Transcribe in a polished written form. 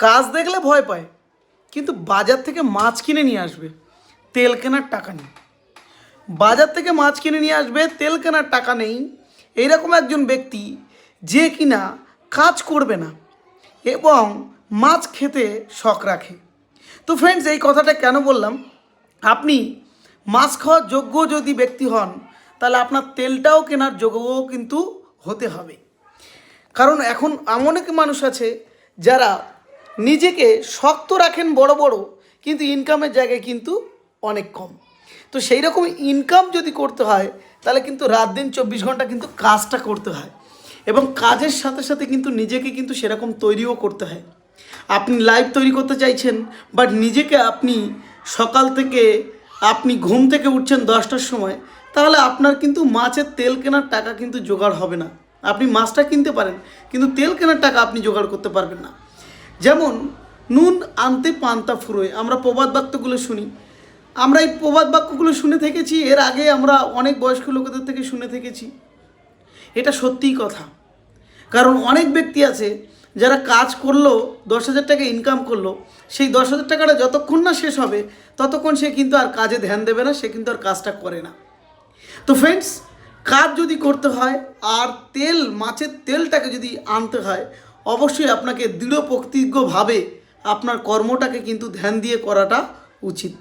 কাজ দেখলে ভয় পায়, কিন্তু বাজার থেকে মাছ কিনে নিয়ে আসবে তেল কেনার টাকা নেই। বাজার থেকে মাছ কিনে নিয়ে আসবে, তেল কেনার টাকা নেই, এইরকম একজন ব্যক্তি যে কিনা কাজ করবে না এবং মাছ খেতে শখ রাখে। তো ফ্রেন্ডস, এই কথাটা কেন বললাম, আপনি মাছ খাওয়ার যোগ্য যদি ব্যক্তি হন, তাহলে আপনার তেলটাও কেনার যোগ্যও কিন্তু হতে হবে। কারণ এখন এমন এক মানুষ আছে যারা নিজেকে শক্ত রাখেন বড় বড়, কিন্তু ইনকামের জায়গায় কিন্তু অনেক কম। তো সেই রকম ইনকাম যদি করতে হয়, তাহলে কিন্তু রাত দিন 24 ঘন্টা কিন্তু কাজটা করতে হয় এবং কাজের সাথে সাথে কিন্তু নিজেকে কিন্তু সেরকম তৈরিও করতে হয়। আপনি লাইফ তৈরি করতে চাইছেন, বাট নিজেকে আপনি সকাল থেকে আপনি ঘুম থেকে উঠছেন 10টার সময়, তাহলে আপনার কিন্তু মাছের তেল কেনার টাকা কিন্তু জোগাড় হবে না। আপনি মাছটা কিনতে পারেন, কিন্তু তেল কেনার টাকা আপনি জোগাড় করতে পারবেন না। যেমন নুন আনতে পান্তা ফুরোয়, আমরা প্রবাদ বাক্যগুলো শুনি। আমরা এই প্রবাদ বাক্যগুলো শুনে থেকেছি, এর আগে আমরা অনেক বয়স্ক লোকেদের থেকে শুনে থেকেছি। এটা সত্যিই কথা। কারণ অনেক ব্যক্তি আছে যারা কাজ করলো, 10,000 টাকা ইনকাম করলো, সেই 10,000 টাকাটা যতক্ষণ না শেষ হবে ততক্ষণ সে কিন্তু আর কাজে ধ্যান দেবে না, সে কিন্তু আর কাজটা করে না। তো ফ্রেন্ডস, কাজ যদি করতে হয় আর তেল, মাছের তেলটাকে যদি আনতে হয়, অবশ্যই আপনাকে দৃঢ় প্রতিজ্ঞভাবে আপনার কর্মটাকে কিন্তু ধ্যান দিয়ে করাটা উচিত।